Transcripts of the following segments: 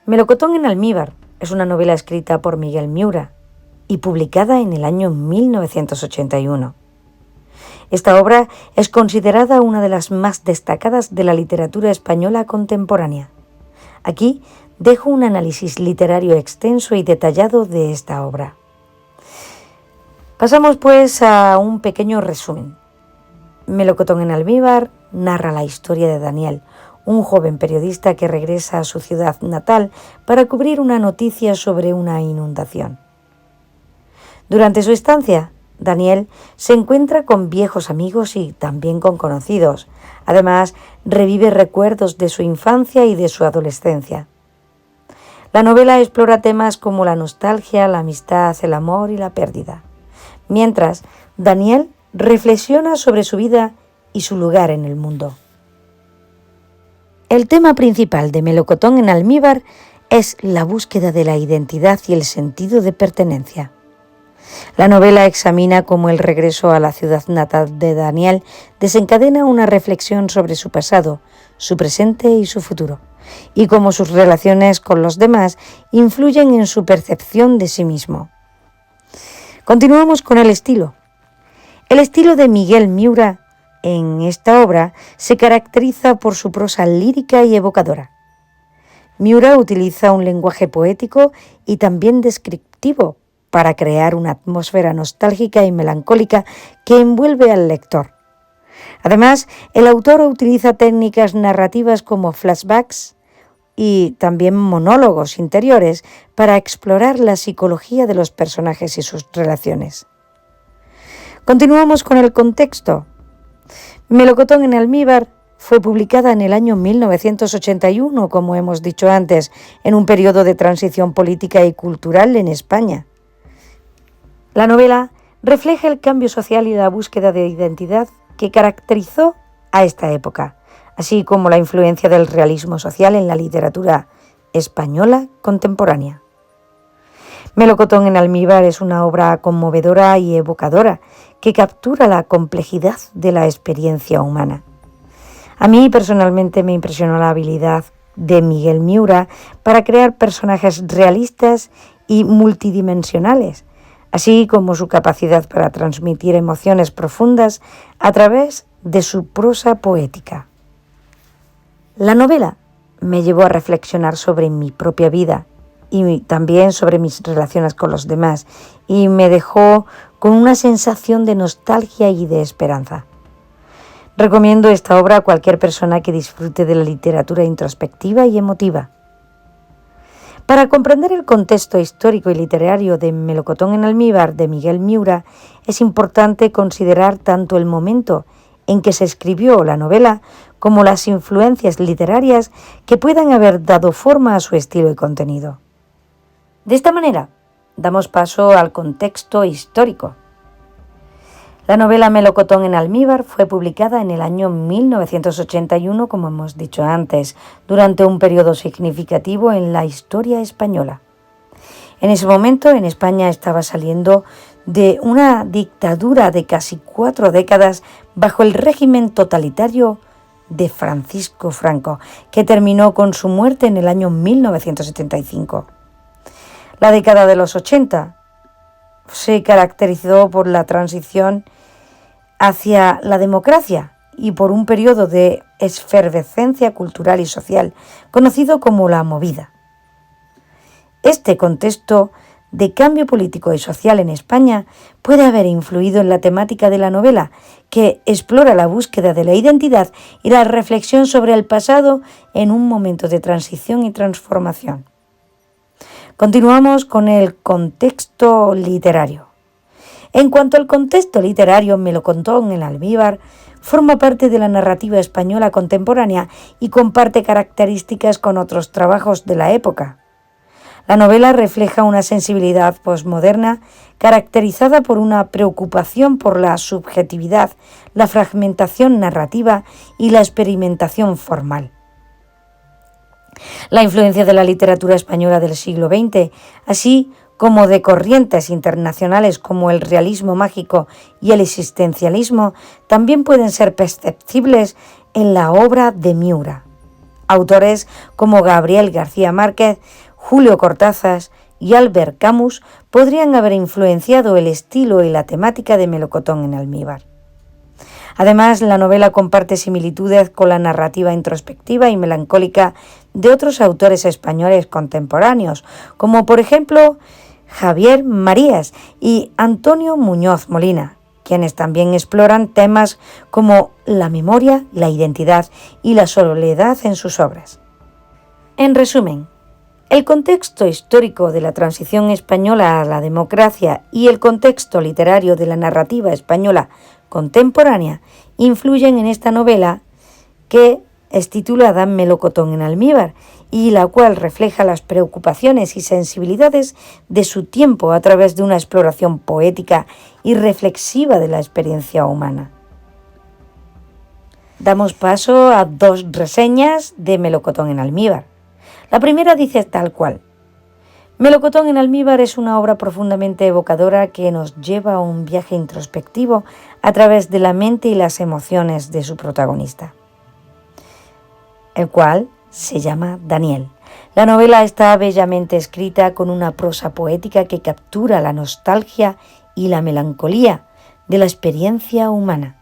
Melocotón en almíbar es una novela escrita por Miguel Miura y publicada en el año 1981. Esta obra es considerada una de las más destacadas de la literatura española contemporánea. Aquí dejo un análisis literario extenso y detallado de esta obra. Pasamos pues a un pequeño resumen. Melocotón en almíbar narra la historia de Daniel, un joven periodista que regresa a su ciudad natal para cubrir una noticia sobre una inundación. Durante su estancia, Daniel se encuentra con viejos amigos y también con conocidos. Además, revive recuerdos de su infancia y de su adolescencia. La novela explora temas como la nostalgia, la amistad, el amor y la pérdida. Mientras, Daniel reflexiona sobre su vida y su lugar en el mundo. El tema principal de Melocotón en almíbar es la búsqueda de la identidad y el sentido de pertenencia. La novela examina cómo el regreso a la ciudad natal de Daniel desencadena una reflexión sobre su pasado, su presente y su futuro, y cómo sus relaciones con los demás influyen en su percepción de sí mismo. Continuamos con el estilo. El estilo de Miguel Miura en esta obra se caracteriza por su prosa lírica y evocadora. Miura utiliza un lenguaje poético y también descriptivo para crear una atmósfera nostálgica y melancólica que envuelve al lector. Además, el autor utiliza técnicas narrativas como flashbacks y también monólogos interiores para explorar la psicología de los personajes y sus relaciones. Continuamos con el contexto. Melocotón en almíbar fue publicada en el año 1981, como hemos dicho antes, en un periodo de transición política y cultural en España. La novela refleja el cambio social y la búsqueda de identidad que caracterizó a esta época, así como la influencia del realismo social en la literatura española contemporánea. Melocotón en almíbar es una obra conmovedora y evocadora que captura la complejidad de la experiencia humana. A mí personalmente me impresionó la habilidad de Miguel Miura para crear personajes realistas y multidimensionales, así como su capacidad para transmitir emociones profundas a través de su prosa poética. La novela me llevó a reflexionar sobre mi propia vida y también sobre mis relaciones con los demás, y me dejó con una sensación de nostalgia y de esperanza. Recomiendo esta obra a cualquier persona que disfrute de la literatura introspectiva y emotiva. Para comprender el contexto histórico y literario de Melocotón en almíbar de Miguel Miura, es importante considerar tanto el momento en que se escribió la novela como las influencias literarias que puedan haber dado forma a su estilo y contenido. De esta manera, damos paso al contexto histórico. La novela Melocotón en almíbar fue publicada en el año 1981, como hemos dicho antes, durante un periodo significativo en la historia española. En ese momento, en España estaba saliendo de una dictadura de casi 4 décadas bajo el régimen totalitario de Francisco Franco, que terminó con su muerte en el año 1975. La década de los 80 se caracterizó por la transición hacia la democracia y por un periodo de efervescencia cultural y social, conocido como la Movida. Este contexto de cambio político y social en España puede haber influido en la temática de la novela, que explora la búsqueda de la identidad y la reflexión sobre el pasado en un momento de transición y transformación. Continuamos con el contexto literario. En cuanto al contexto literario, Melocotón en almíbar forma parte de la narrativa española contemporánea y comparte características con otros trabajos de la época. La novela refleja una sensibilidad posmoderna caracterizada por una preocupación por la subjetividad, la fragmentación narrativa y la experimentación formal. La influencia de la literatura española del siglo XX, así como de corrientes internacionales como el realismo mágico y el existencialismo, también pueden ser perceptibles en la obra de Miura. Autores como Gabriel García Márquez, Julio Cortázar y Albert Camus podrían haber influenciado el estilo y la temática de Melocotón en almíbar. Además, la novela comparte similitudes con la narrativa introspectiva y melancólica de otros autores españoles contemporáneos, como por ejemplo Javier Marías y Antonio Muñoz Molina, quienes también exploran temas como la memoria, la identidad y la soledad en sus obras. En resumen, el contexto histórico de la transición española a la democracia y el contexto literario de la narrativa española contemporánea influyen en esta novela, que es titulada Melocotón en almíbar y la cual refleja las preocupaciones y sensibilidades de su tiempo a través de una exploración poética y reflexiva de la experiencia humana. Damos paso a 2 reseñas de Melocotón en almíbar. La primera dice tal cual: Melocotón en almíbar es una obra profundamente evocadora que nos lleva a un viaje introspectivo a través de la mente y las emociones de su protagonista, el cual se llama Daniel. La novela está bellamente escrita con una prosa poética que captura la nostalgia y la melancolía de la experiencia humana.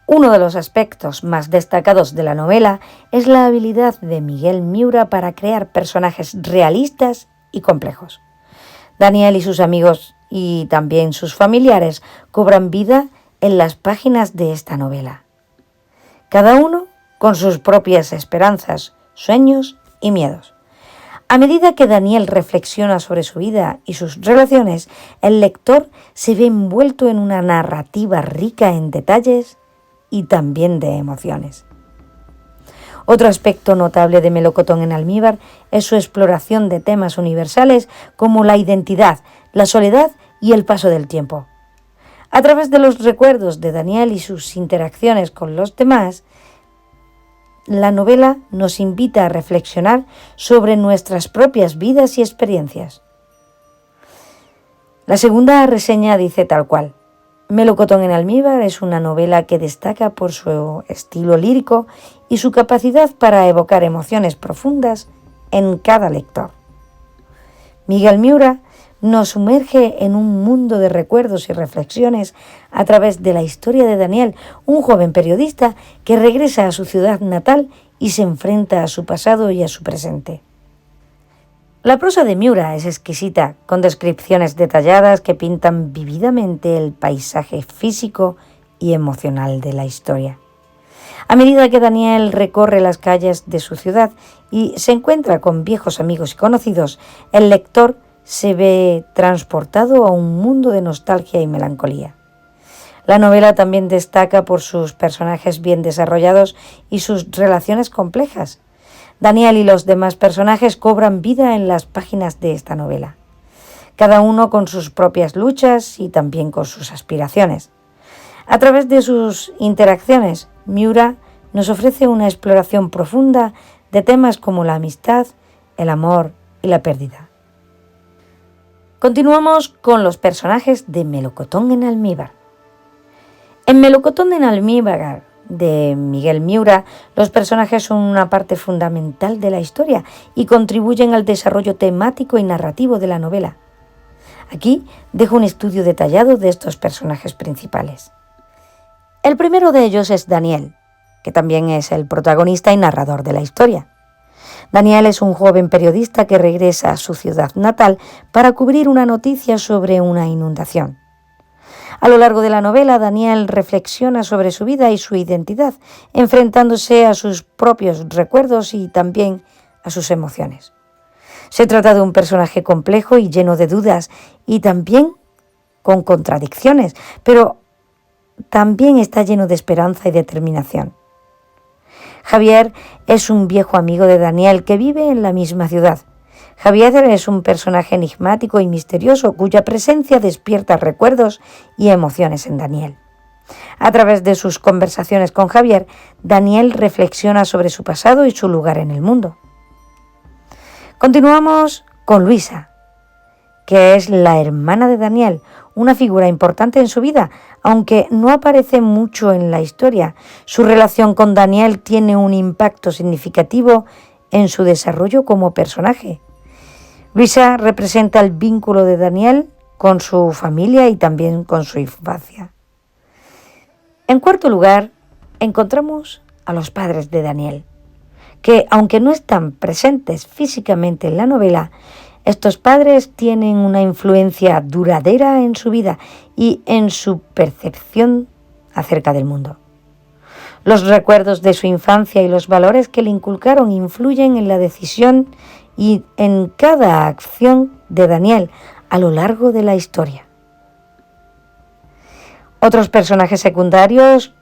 Uno de los aspectos más destacados de la novela es la habilidad de Miguel Miura para crear personajes realistas y complejos. Daniel y sus amigos y también sus familiares cobran vida en las páginas de esta novela, cada uno con sus propias esperanzas, sueños y miedos. A medida que Daniel reflexiona sobre su vida y sus relaciones, el lector se ve envuelto en una narrativa rica en detalles y también de emociones. Otro aspecto notable de Melocotón en almíbar es su exploración de temas universales como la identidad, la soledad y el paso del tiempo. A través de los recuerdos de Daniel y sus interacciones con los demás, la novela nos invita a reflexionar sobre nuestras propias vidas y experiencias. La segunda reseña dice tal cual: Melocotón en almíbar es una novela que destaca por su estilo lírico y su capacidad para evocar emociones profundas en cada lector. Miguel Miura nos sumerge en un mundo de recuerdos y reflexiones a través de la historia de Daniel, un joven periodista que regresa a su ciudad natal y se enfrenta a su pasado y a su presente. La prosa de Miura es exquisita, con descripciones detalladas que pintan vívidamente el paisaje físico y emocional de la historia. A medida que Daniel recorre las calles de su ciudad y se encuentra con viejos amigos y conocidos, el lector se ve transportado a un mundo de nostalgia y melancolía. La novela también destaca por sus personajes bien desarrollados y sus relaciones complejas. Daniel y los demás personajes cobran vida en las páginas de esta novela, cada uno con sus propias luchas y también con sus aspiraciones. A través de sus interacciones, Miura nos ofrece una exploración profunda de temas como la amistad, el amor y la pérdida. Continuamos con los personajes de Melocotón en almíbar. En Melocotón en almíbar de Miguel Miura, los personajes son una parte fundamental de la historia y contribuyen al desarrollo temático y narrativo de la novela. Aquí dejo un estudio detallado de estos personajes principales. El primero de ellos es Daniel, que también es el protagonista y narrador de la historia. Daniel es un joven periodista que regresa a su ciudad natal para cubrir una noticia sobre una inundación. A lo largo de la novela, Daniel reflexiona sobre su vida y su identidad, enfrentándose a sus propios recuerdos y también a sus emociones. Se trata de un personaje complejo y lleno de dudas y también con contradicciones, pero también está lleno de esperanza y determinación. Javier es un viejo amigo de Daniel que vive en la misma ciudad. Javier es un personaje enigmático y misterioso cuya presencia despierta recuerdos y emociones en Daniel. A través de sus conversaciones con Javier, Daniel reflexiona sobre su pasado y su lugar en el mundo. Continuamos con Luisa, que es la hermana de Daniel, una figura importante en su vida, aunque no aparece mucho en la historia. Su relación con Daniel tiene un impacto significativo en su desarrollo como personaje. Luisa representa el vínculo de Daniel con su familia y también con su infancia. En cuarto lugar, encontramos a los padres de Daniel, que aunque no están presentes físicamente en la novela, estos padres tienen una influencia duradera en su vida y en su percepción acerca del mundo. Los recuerdos de su infancia y los valores que le inculcaron influyen en la decisión y en cada acción de Daniel a lo largo de la historia. Otros personajes secundarios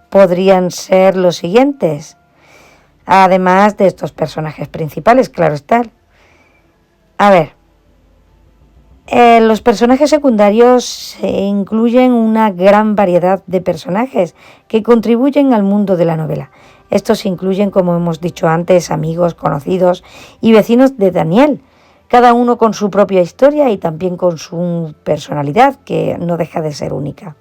podrían ser los siguientes, además de estos personajes principales, claro está. Los personajes secundarios incluyen una gran variedad de personajes que contribuyen al mundo de la novela. Estos incluyen, como hemos dicho antes, amigos, conocidos y vecinos de Daniel, cada uno con su propia historia y también con su personalidad, que no deja de ser única.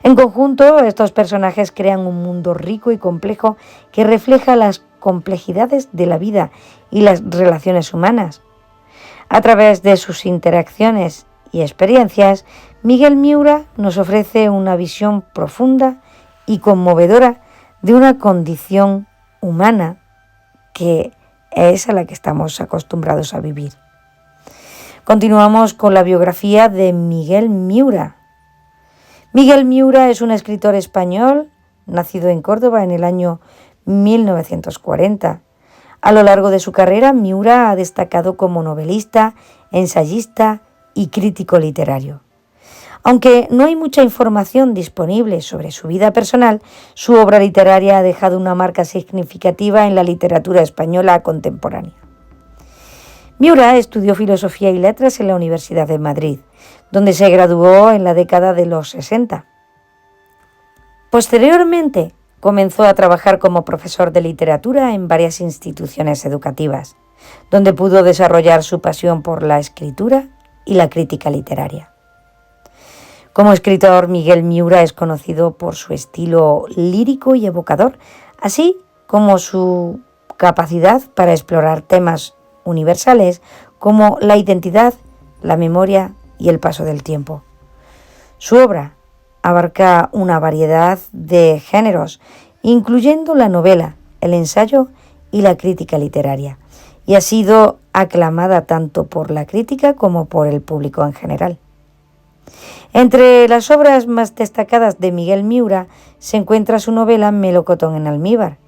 En conjunto, estos personajes crean un mundo rico y complejo que refleja las complejidades de la vida y las relaciones humanas. A través de sus interacciones y experiencias, Miguel Miura nos ofrece una visión profunda y conmovedora de una condición humana que es a la que estamos acostumbrados a vivir. Continuamos con la biografía de Miguel Miura. Miguel Miura es un escritor español, nacido en Córdoba en el año 1940. A lo largo de su carrera, Miura ha destacado como novelista, ensayista y crítico literario. Aunque no hay mucha información disponible sobre su vida personal, su obra literaria ha dejado una marca significativa en la literatura española contemporánea. Miura estudió Filosofía y Letras en la Universidad de Madrid, donde se graduó en la década de los 60. Posteriormente, comenzó a trabajar como profesor de literatura en varias instituciones educativas, donde pudo desarrollar su pasión por la escritura y la crítica literaria. Como escritor, Miguel Miura es conocido por su estilo lírico y evocador, así como su capacidad para explorar temas universales como la identidad, la memoria y el paso del tiempo. Su obra abarca una variedad de géneros, incluyendo la novela, el ensayo y la crítica literaria, y ha sido aclamada tanto por la crítica como por el público en general. Entre las obras más destacadas de Miguel Miura se encuentra su novela Melocotón en almíbar,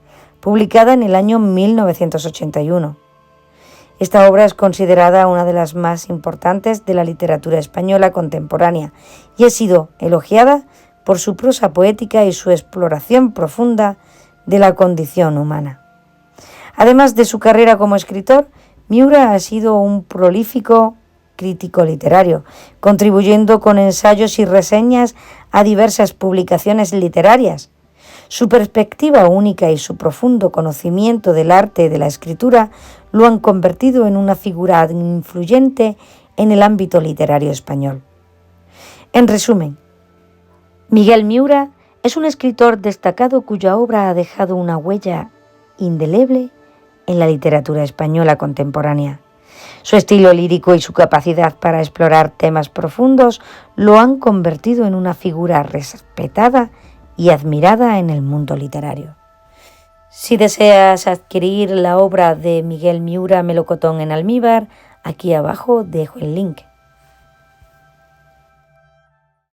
publicada en el año 1981. Esta obra es considerada una de las más importantes de la literatura española contemporánea y ha sido elogiada por su prosa poética y su exploración profunda de la condición humana. Además de su carrera como escritor, Miura ha sido un prolífico crítico literario, contribuyendo con ensayos y reseñas a diversas publicaciones literarias. Su perspectiva única y su profundo conocimiento del arte de la escritura lo han convertido en una figura influyente en el ámbito literario español. En resumen, Miguel Miura es un escritor destacado cuya obra ha dejado una huella indeleble en la literatura española contemporánea. Su estilo lírico y su capacidad para explorar temas profundos lo han convertido en una figura respetada y admirada en el mundo literario. Si deseas adquirir la obra de Miguel Miura, Melocotón en almíbar, aquí abajo dejo el link.